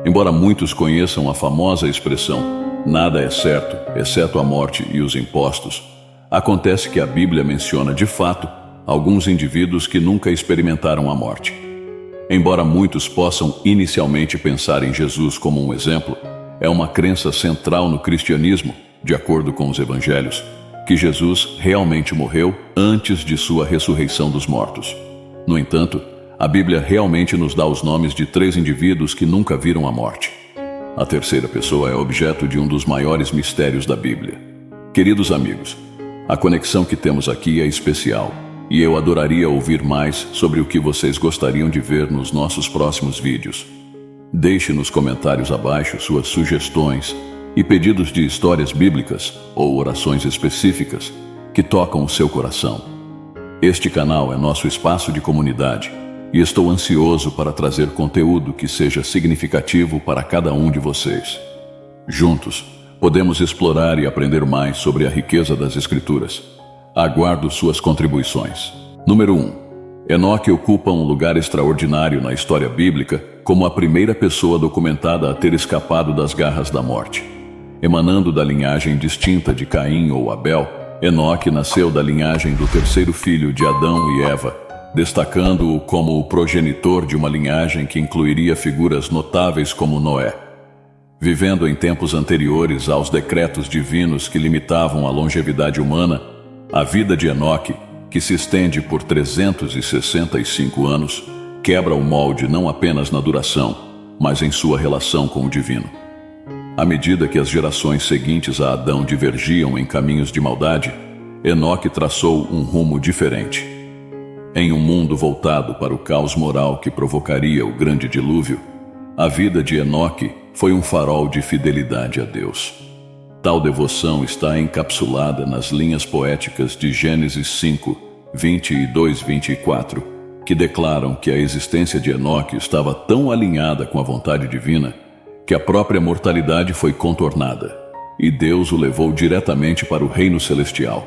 Embora muitos conheçam a famosa expressão "nada é certo, exceto a morte e os impostos", acontece que a Bíblia menciona de fato alguns indivíduos que nunca experimentaram a morte. Embora muitos possam inicialmente pensar em Jesus como um exemplo, é uma crença central no cristianismo, de acordo com os evangelhos, que Jesus realmente morreu antes de sua ressurreição dos mortos. No entanto, a Bíblia realmente nos dá os nomes de 3 indivíduos que nunca viram a morte. A terceira pessoa é objeto de um dos maiores mistérios da Bíblia. Queridos amigos, a conexão que temos aqui é especial, e eu adoraria ouvir mais sobre o que vocês gostariam de ver nos nossos próximos vídeos. Deixe nos comentários abaixo suas sugestões e pedidos de histórias bíblicas ou orações específicas que tocam o seu coração. Este canal é nosso espaço de comunidade e estou ansioso para trazer conteúdo que seja significativo para cada um de vocês. Juntos, podemos explorar e aprender mais sobre a riqueza das Escrituras. Aguardo suas contribuições. Número 1. Enoque ocupa um lugar extraordinário na história bíblica como a primeira pessoa documentada a ter escapado das garras da morte. Emanando da linhagem distinta de Caim ou Abel, Enoque nasceu da linhagem do terceiro filho de Adão e Eva, destacando-o como o progenitor de uma linhagem que incluiria figuras notáveis como Noé. Vivendo em tempos anteriores aos decretos divinos que limitavam a longevidade humana, a vida de Enoque, que se estende por 365 anos, quebra o molde não apenas na duração, mas em sua relação com o divino. À medida que as gerações seguintes a Adão divergiam em caminhos de maldade, Enoque traçou um rumo diferente. Em um mundo voltado para o caos moral que provocaria o grande dilúvio, a vida de Enoque foi um farol de fidelidade a Deus. Tal devoção está encapsulada nas linhas poéticas de Gênesis 5, 22-24, que declaram que a existência de Enoque estava tão alinhada com a vontade divina que a própria mortalidade foi contornada, e Deus o levou diretamente para o reino celestial.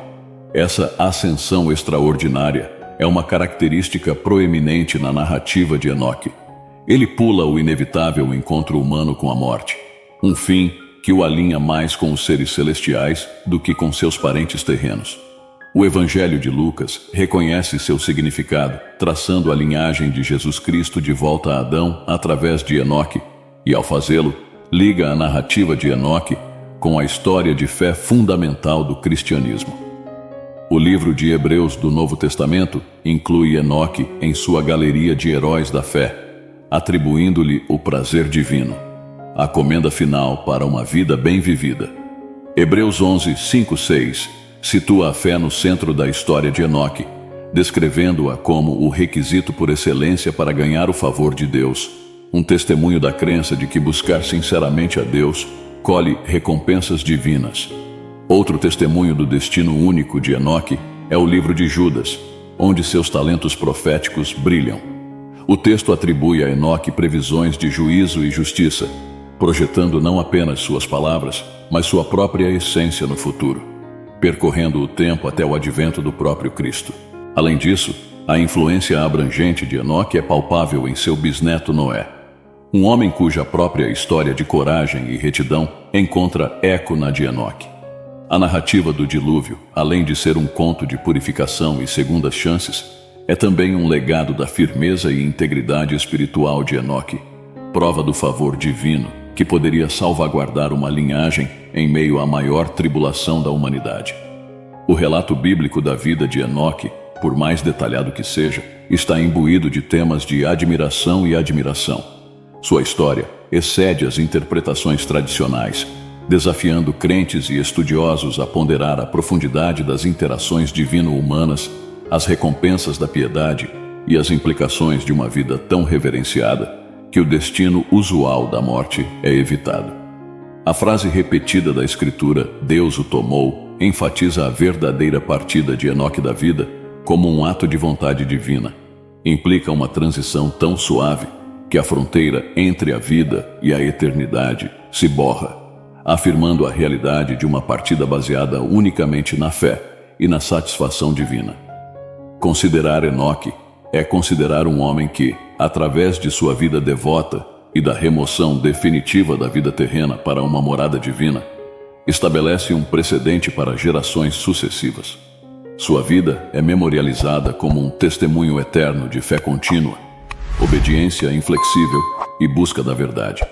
Essa ascensão extraordinária é uma característica proeminente na narrativa de Enoque. Ele pula o inevitável encontro humano com a morte, um fim que o alinha mais com os seres celestiais do que com seus parentes terrenos. O Evangelho de Lucas reconhece seu significado, traçando a linhagem de Jesus Cristo de volta a Adão através de Enoque, e ao fazê-lo, liga a narrativa de Enoque com a história de fé fundamental do cristianismo. O livro de Hebreus do Novo Testamento inclui Enoque em sua galeria de heróis da fé, atribuindo-lhe o prazer divino, a comenda final para uma vida bem vivida. Hebreus 11, 5-6 situa a fé no centro da história de Enoque, descrevendo-a como o requisito por excelência para ganhar o favor de Deus, um testemunho da crença de que buscar sinceramente a Deus colhe recompensas divinas. Outro testemunho do destino único de Enoque é o livro de Judas, onde seus talentos proféticos brilham. O texto atribui a Enoque previsões de juízo e justiça, projetando não apenas suas palavras, mas sua própria essência no futuro, percorrendo o tempo até o advento do próprio Cristo. Além disso, a influência abrangente de Enoque é palpável em seu bisneto Noé, um homem cuja própria história de coragem e retidão encontra eco na de Enoque. A narrativa do dilúvio, além de ser um conto de purificação e segundas chances, é também um legado da firmeza e integridade espiritual de Enoque, prova do favor divino que poderia salvaguardar uma linhagem em meio à maior tribulação da humanidade. O relato bíblico da vida de Enoque, por mais detalhado que seja, está imbuído de temas de admiração e admiração. Sua história excede as interpretações tradicionais, desafiando crentes e estudiosos a ponderar a profundidade das interações divino-humanas, as recompensas da piedade e as implicações de uma vida tão reverenciada que o destino usual da morte é evitado. A frase repetida da Escritura, Deus o tomou, enfatiza a verdadeira partida de Enoque da vida como um ato de vontade divina. Implica uma transição tão suave que a fronteira entre a vida e a eternidade se borra, afirmando a realidade de uma partida baseada unicamente na fé e na satisfação divina. Considerar Enoque é considerar um homem que, através de sua vida devota, e da remoção definitiva da vida terrena para uma morada divina, estabelece um precedente para gerações sucessivas. Sua vida é memorializada como um testemunho eterno de fé contínua, obediência inflexível e busca da verdade.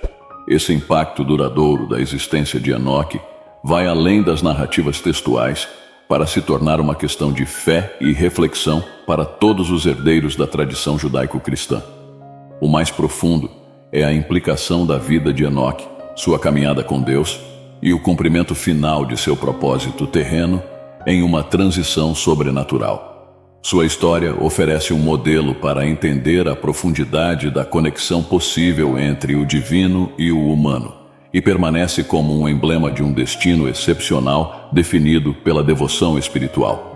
Esse impacto duradouro da existência de Enoque vai além das narrativas textuais para se tornar uma questão de fé e reflexão para todos os herdeiros da tradição judaico-cristã. O mais profundo é a implicação da vida de Enoque, sua caminhada com Deus e o cumprimento final de seu propósito terreno em uma transição sobrenatural. Sua história oferece um modelo para entender a profundidade da conexão possível entre o divino e o humano, e permanece como um emblema de um destino excepcional definido pela devoção espiritual.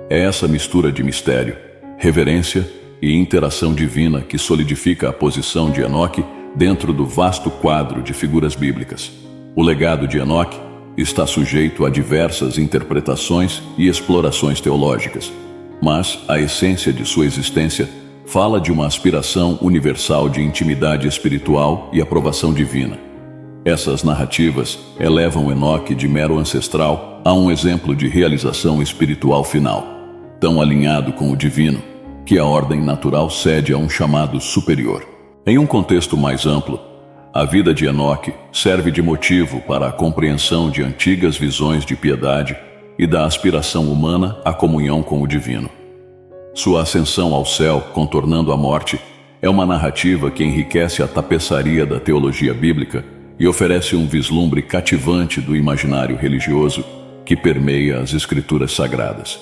É essa mistura de mistério, reverência e interação divina que solidifica a posição de Enoque dentro do vasto quadro de figuras bíblicas. O legado de Enoque está sujeito a diversas interpretações e explorações teológicas, mas a essência de sua existência fala de uma aspiração universal de intimidade espiritual e aprovação divina. Essas narrativas elevam Enoque de mero ancestral a um exemplo de realização espiritual final, tão alinhado com o divino, que a ordem natural cede a um chamado superior. Em um contexto mais amplo, a vida de Enoque serve de motivo para a compreensão de antigas visões de piedade e da aspiração humana à comunhão com o divino. Sua ascensão ao céu, contornando a morte, é uma narrativa que enriquece a tapeçaria da teologia bíblica e oferece um vislumbre cativante do imaginário religioso que permeia as escrituras sagradas.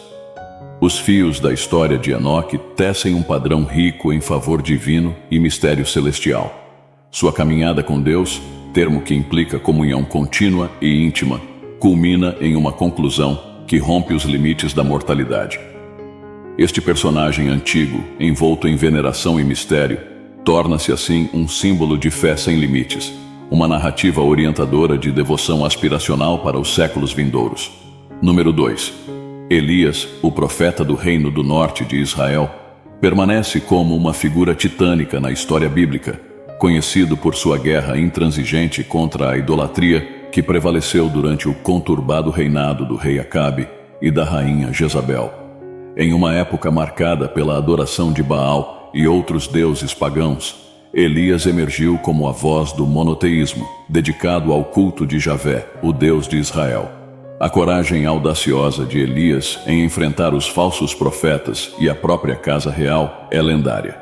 Os fios da história de Enoque tecem um padrão rico em favor divino e mistério celestial. Sua caminhada com Deus, termo que implica comunhão contínua e íntima, culmina em uma conclusão que rompe os limites da mortalidade. Este personagem antigo, envolto em veneração e mistério, torna-se assim um símbolo de fé sem limites, uma narrativa orientadora de devoção aspiracional para os séculos vindouros. Número 2. Elias, o profeta do Reino do Norte de Israel, permanece como uma figura titânica na história bíblica, conhecido por sua guerra intransigente contra a idolatria que prevaleceu durante o conturbado reinado do rei Acabe e da rainha Jezabel. Em uma época marcada pela adoração de Baal e outros deuses pagãos, Elias emergiu como a voz do monoteísmo, dedicado ao culto de Javé, o Deus de Israel. A coragem audaciosa de Elias em enfrentar os falsos profetas e a própria casa real é lendária.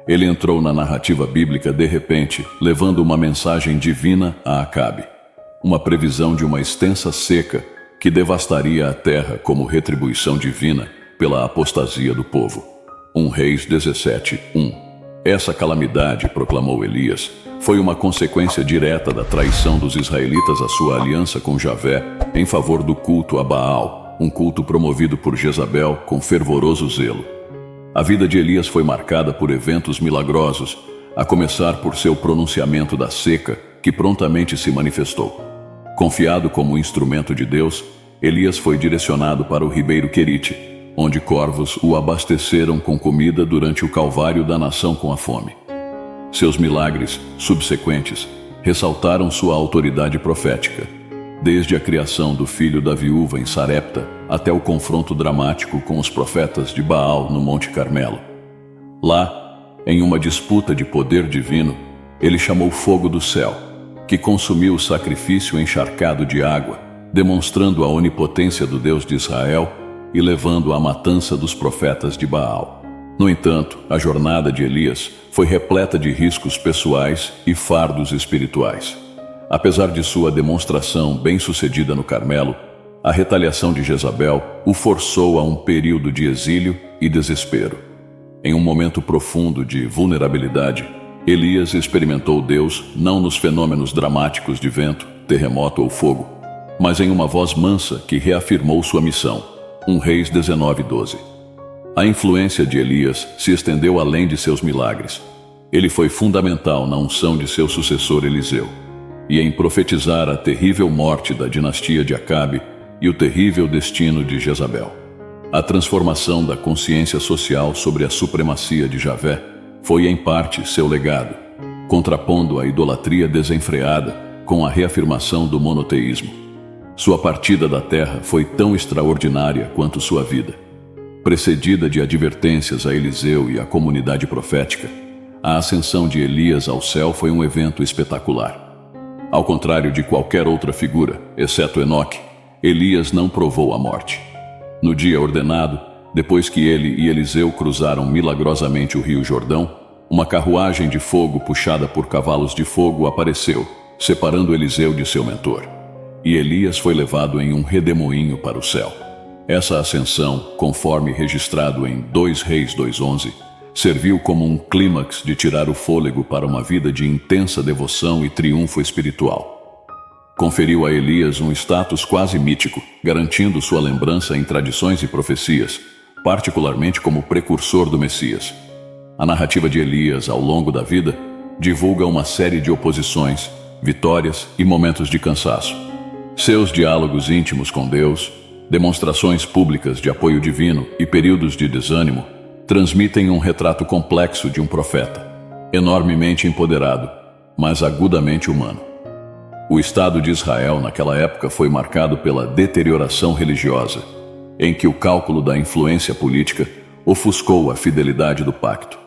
Ele entrou na narrativa bíblica de repente, levando uma mensagem divina a Acabe, uma previsão de uma extensa seca que devastaria a terra como retribuição divina pela apostasia do povo. 1 Reis 17:1. Essa calamidade, proclamou Elias, foi uma consequência direta da traição dos israelitas à sua aliança com Javé em favor do culto a Baal, um culto promovido por Jezabel com fervoroso zelo. A vida de Elias foi marcada por eventos milagrosos, a começar por seu pronunciamento da seca, que prontamente se manifestou. Confiado como instrumento de Deus, Elias foi direcionado para o ribeiro Querite, onde corvos o abasteceram com comida durante o calvário da nação com a fome. Seus milagres, subsequentes, ressaltaram sua autoridade profética, desde a criação do filho da viúva em Sarepta até o confronto dramático com os profetas de Baal no Monte Carmelo. Lá, em uma disputa de poder divino, ele chamou fogo do céu, que consumiu o sacrifício encharcado de água, demonstrando a onipotência do Deus de Israel e levando à matança dos profetas de Baal. No entanto, a jornada de Elias foi repleta de riscos pessoais e fardos espirituais. Apesar de sua demonstração bem-sucedida no Carmelo, a retaliação de Jezabel o forçou a um período de exílio e desespero. Em um momento profundo de vulnerabilidade, Elias experimentou Deus não nos fenômenos dramáticos de vento, terremoto ou fogo, mas em uma voz mansa que reafirmou sua missão. 1 Reis 19:12. A influência de Elias se estendeu além de seus milagres. Ele foi fundamental na unção de seu sucessor Eliseu e em profetizar a terrível morte da dinastia de Acabe e o terrível destino de Jezabel. A transformação da consciência social sobre a supremacia de Javé foi em parte seu legado. contrapondo a idolatria desenfreada com a reafirmação do monoteísmo. Sua partida da terra foi tão extraordinária quanto sua vida. Precedida de advertências a Eliseu e à comunidade profética, a ascensão de Elias ao céu foi um evento espetacular. Ao contrário de qualquer outra figura, exceto Enoque, Elias não provou a morte. No dia ordenado, depois que ele e Eliseu cruzaram milagrosamente o rio Jordão, uma carruagem de fogo puxada por cavalos de fogo apareceu, separando Eliseu de seu mentor. E Elias foi levado em um redemoinho para o céu. Essa ascensão, conforme registrado em 2 Reis 2:11, serviu como um clímax de tirar o fôlego para uma vida de intensa devoção e triunfo espiritual. Conferiu a Elias um status quase mítico, garantindo sua lembrança em tradições e profecias, particularmente como precursor do Messias. A narrativa de Elias ao longo da vida divulga uma série de oposições, vitórias e momentos de cansaço. Seus diálogos íntimos com Deus, demonstrações públicas de apoio divino e períodos de desânimo transmitem um retrato complexo de um profeta, enormemente empoderado, mas agudamente humano. O Estado de Israel naquela época foi marcado pela deterioração religiosa, em que o cálculo da influência política ofuscou a fidelidade do pacto.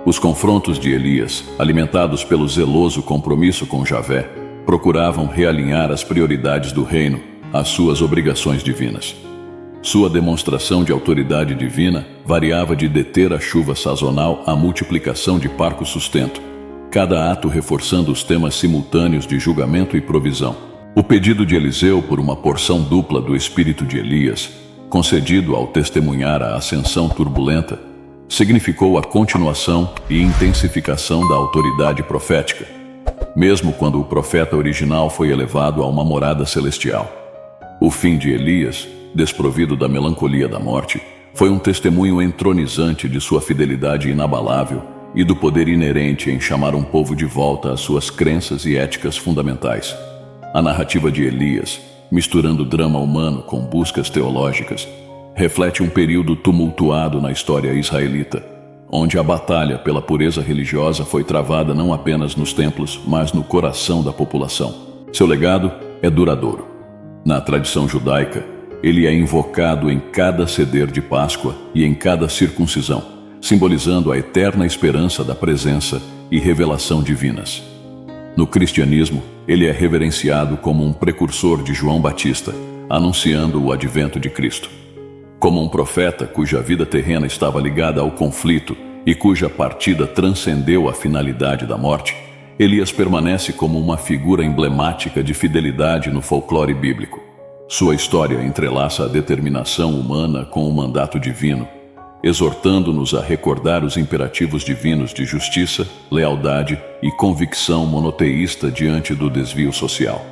Os confrontos de Elias, alimentados pelo zeloso compromisso com Javé, procuravam realinhar as prioridades do reino às suas obrigações divinas. Sua demonstração de autoridade divina variava de deter a chuva sazonal à multiplicação de parco sustento, cada ato reforçando os temas simultâneos de julgamento e provisão. O pedido de Eliseu por uma porção dupla do espírito de Elias, concedido ao testemunhar a ascensão turbulenta, significou a continuação e intensificação da autoridade profética, mesmo quando o profeta original foi elevado a uma morada celestial. O fim de Elias, desprovido da melancolia da morte, foi um testemunho entronizante de sua fidelidade inabalável e do poder inerente em chamar um povo de volta às suas crenças e éticas fundamentais. A narrativa de Elias, misturando drama humano com buscas teológicas, reflete um período tumultuado na história israelita, onde a batalha pela pureza religiosa foi travada não apenas nos templos, mas no coração da população. Seu legado é duradouro. Na tradição judaica, ele é invocado em cada ceder de Páscoa e em cada circuncisão, simbolizando a eterna esperança da presença e revelação divinas. No cristianismo, ele é reverenciado como um precursor de João Batista, anunciando o advento de Cristo. Como um profeta cuja vida terrena estava ligada ao conflito e cuja partida transcendeu a finalidade da morte, Elias permanece como uma figura emblemática de fidelidade no folclore bíblico. Sua história entrelaça a determinação humana com o mandato divino, exortando-nos a recordar os imperativos divinos de justiça, lealdade e convicção monoteísta diante do desvio social.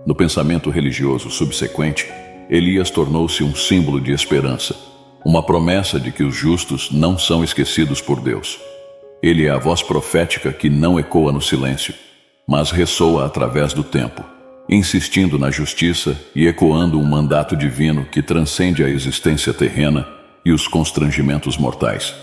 No pensamento religioso subsequente, Elias tornou-se um símbolo de esperança, uma promessa de que os justos não são esquecidos por Deus. Ele é a voz profética que não ecoa no silêncio, mas ressoa através do tempo, insistindo na justiça e ecoando um mandato divino que transcende a existência terrena e os constrangimentos mortais.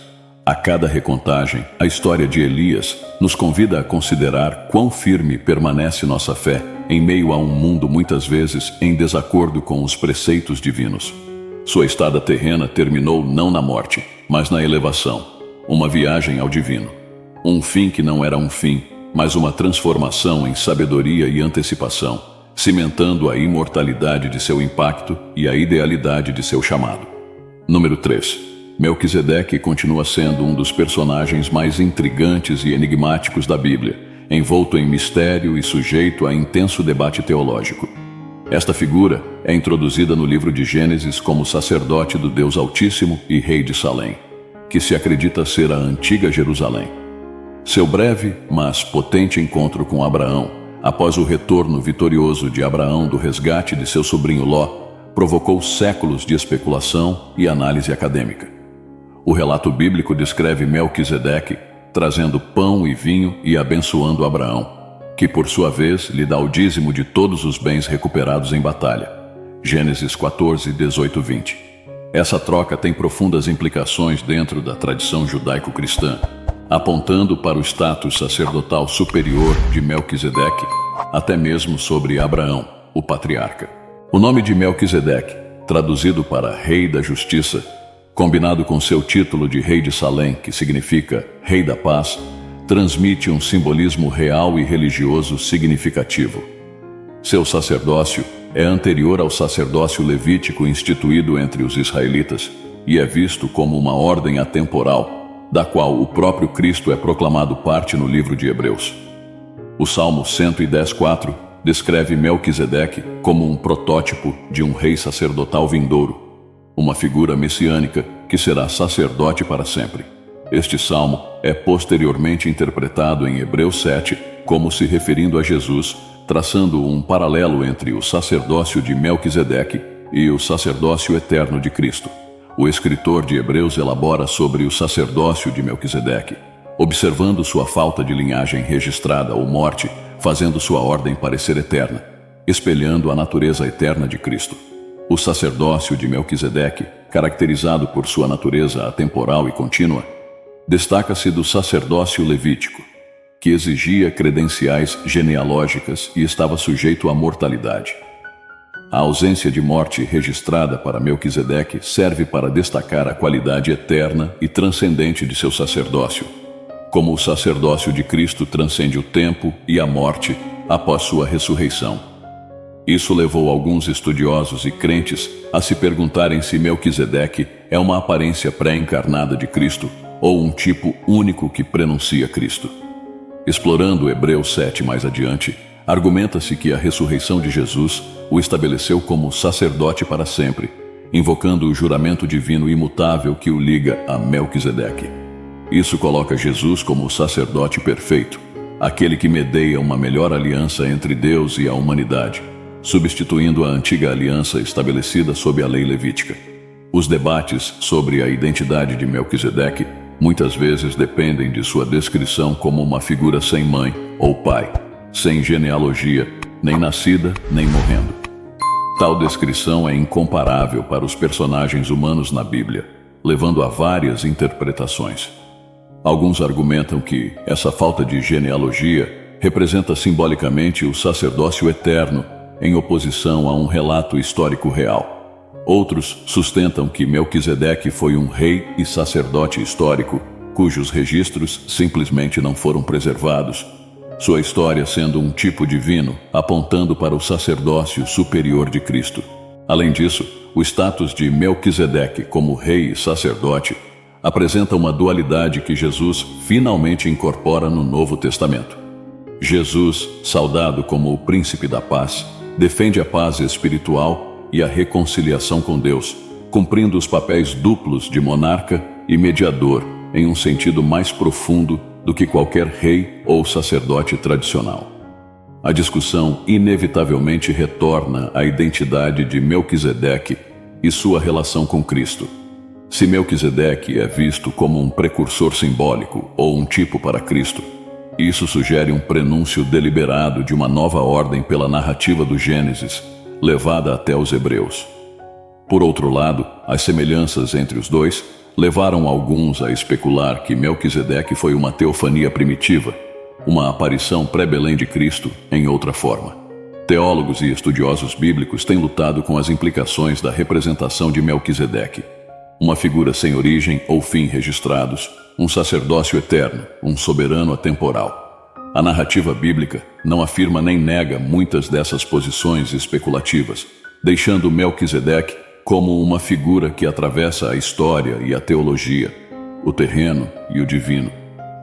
A cada recontagem, a história de Elias nos convida a considerar quão firme permanece nossa fé em meio a um mundo muitas vezes em desacordo com os preceitos divinos. Sua estada terrena terminou não na morte, mas na elevação, uma viagem ao divino. Um fim que não era um fim, mas uma transformação em sabedoria e antecipação, cimentando a imortalidade de seu impacto e a idealidade de seu chamado. Número 3. Melquisedeque continua sendo um dos personagens mais intrigantes e enigmáticos da Bíblia, envolto em mistério e sujeito a intenso debate teológico. Esta figura é introduzida no livro de Gênesis como sacerdote do Deus Altíssimo e rei de Salém, que se acredita ser a antiga Jerusalém. Seu breve, mas potente encontro com Abraão, após o retorno vitorioso de Abraão do resgate de seu sobrinho Ló, provocou séculos de especulação e análise acadêmica. O relato bíblico descreve Melquisedeque trazendo pão e vinho e abençoando Abraão, que por sua vez lhe dá o dízimo de todos os bens recuperados em batalha. Gênesis 14, 18, 20. Essa troca tem profundas implicações dentro da tradição judaico-cristã. apontando para o status sacerdotal superior de Melquisedeque, até mesmo sobre Abraão, o patriarca. O nome de Melquisedeque, traduzido para Rei da Justiça, combinado com seu título de Rei de Salém, que significa Rei da Paz, transmite um simbolismo real e religioso significativo. Seu sacerdócio é anterior ao sacerdócio levítico instituído entre os israelitas e é visto como uma ordem atemporal, da qual o próprio Cristo é proclamado parte no livro de Hebreus. O Salmo 110:4 descreve Melquisedeque como um protótipo de um rei sacerdotal vindouro, uma figura messiânica que será sacerdote para sempre. Este salmo é posteriormente interpretado em Hebreus 7 como se referindo a Jesus, traçando um paralelo entre o sacerdócio de Melquisedeque e o sacerdócio eterno de Cristo. O escritor de Hebreus elabora sobre o sacerdócio de Melquisedeque, observando sua falta de linhagem registrada ou morte, fazendo sua ordem parecer eterna, espelhando a natureza eterna de Cristo. O sacerdócio de Melquisedeque, caracterizado por sua natureza atemporal e contínua, destaca-se do sacerdócio levítico, que exigia credenciais genealógicas e estava sujeito à mortalidade. A ausência de morte registrada para Melquisedeque serve para destacar a qualidade eterna e transcendente de seu sacerdócio, como o sacerdócio de Cristo transcende o tempo e a morte após sua ressurreição. Isso levou alguns estudiosos e crentes a se perguntarem se Melquisedeque é uma aparência pré-encarnada de Cristo ou um tipo único que prenuncia Cristo. Explorando Hebreus 7 mais adiante, argumenta-se que a ressurreição de Jesus o estabeleceu como sacerdote para sempre, invocando o juramento divino imutável que o liga a Melquisedeque. Isso coloca Jesus como o sacerdote perfeito, aquele que medeia uma melhor aliança entre Deus e a humanidade, substituindo a antiga aliança estabelecida sob a lei levítica. Os debates sobre a identidade de Melquisedeque muitas vezes dependem de sua descrição como uma figura sem mãe ou pai, sem genealogia, nem nascida nem morrendo. Tal descrição é incomparável para os personagens humanos na Bíblia, levando a várias interpretações. Alguns argumentam que essa falta de genealogia representa simbolicamente o sacerdócio eterno em oposição a um relato histórico real. Outros sustentam que Melquisedeque foi um rei e sacerdote histórico, cujos registros simplesmente não foram preservados, sua história sendo um tipo divino, apontando para o sacerdócio superior de Cristo. Além disso, o status de Melquisedeque como rei e sacerdote apresenta uma dualidade que Jesus finalmente incorpora no Novo Testamento. Jesus, saudado como o príncipe da paz, defende a paz espiritual e a reconciliação com Deus, cumprindo os papéis duplos de monarca e mediador em um sentido mais profundo do que qualquer rei ou sacerdote tradicional. A discussão inevitavelmente retorna à identidade de Melquisedeque e sua relação com Cristo. Se Melquisedeque é visto como um precursor simbólico ou um tipo para Cristo, isso sugere um prenúncio deliberado de uma nova ordem pela narrativa do Gênesis, levada até os Hebreus. Por outro lado, as semelhanças entre os dois levaram alguns a especular que Melquisedeque foi uma teofania primitiva, uma aparição pré-Belém de Cristo em outra forma. Teólogos e estudiosos bíblicos têm lutado com as implicações da representação de Melquisedeque, uma figura sem origem ou fim registrados, um sacerdócio eterno, um soberano atemporal. A narrativa bíblica não afirma nem nega muitas dessas posições especulativas, deixando Melquisedeque como uma figura que atravessa a história e a teologia, o terreno e o divino,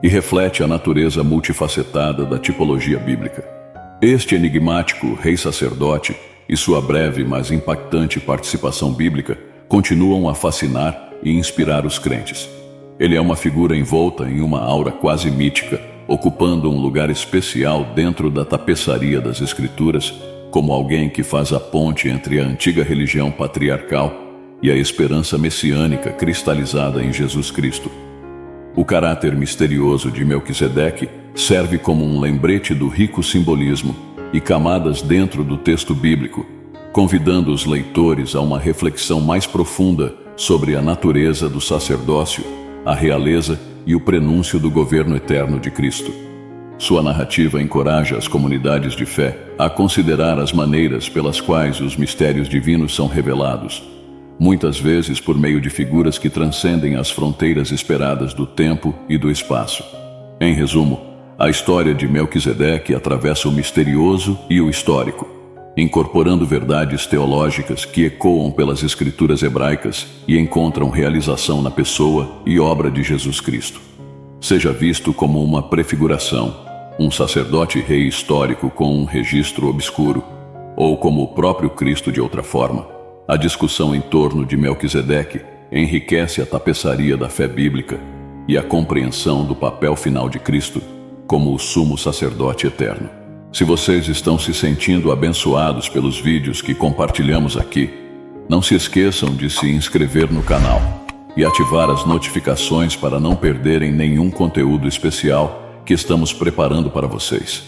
e reflete a natureza multifacetada da tipologia bíblica. Este enigmático rei-sacerdote e sua breve, mas impactante participação bíblica continuam a fascinar e inspirar os crentes. Ele é uma figura envolta em uma aura quase mítica, ocupando um lugar especial dentro da tapeçaria das Escrituras, como alguém que faz a ponte entre a antiga religião patriarcal e a esperança messiânica cristalizada em Jesus Cristo. O caráter misterioso de Melquisedeque serve como um lembrete do rico simbolismo e camadas dentro do texto bíblico, convidando os leitores a uma reflexão mais profunda sobre a natureza do sacerdócio, a realeza e o prenúncio do governo eterno de Cristo. Sua narrativa encoraja as comunidades de fé a considerar as maneiras pelas quais os mistérios divinos são revelados, muitas vezes por meio de figuras que transcendem as fronteiras esperadas do tempo e do espaço. Em resumo, a história de Melquisedeque atravessa o misterioso e o histórico, incorporando verdades teológicas que ecoam pelas escrituras hebraicas e encontram realização na pessoa e obra de Jesus Cristo. Seja visto como uma prefiguração, um sacerdote-rei histórico com um registro obscuro, ou como o próprio Cristo de outra forma, a discussão em torno de Melquisedeque enriquece a tapeçaria da fé bíblica e a compreensão do papel final de Cristo como o sumo sacerdote eterno. Se vocês estão se sentindo abençoados pelos vídeos que compartilhamos aqui, não se esqueçam de se inscrever no canal e ativar as notificações para não perderem nenhum conteúdo especial que estamos preparando para vocês.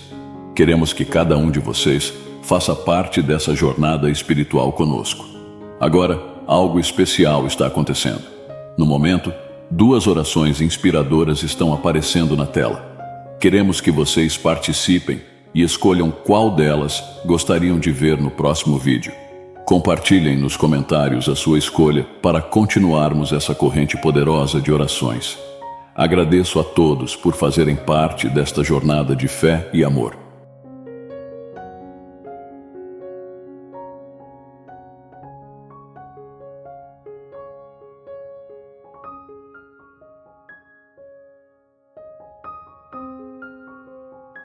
Queremos que cada um de vocês faça parte dessa jornada espiritual conosco. Agora, algo especial está acontecendo. No momento, 2 orações inspiradoras estão aparecendo na tela. Queremos que vocês participem e escolham qual delas gostariam de ver no próximo vídeo. Compartilhem nos comentários a sua escolha para continuarmos essa corrente poderosa de orações. Agradeço a todos por fazerem parte desta jornada de fé e amor.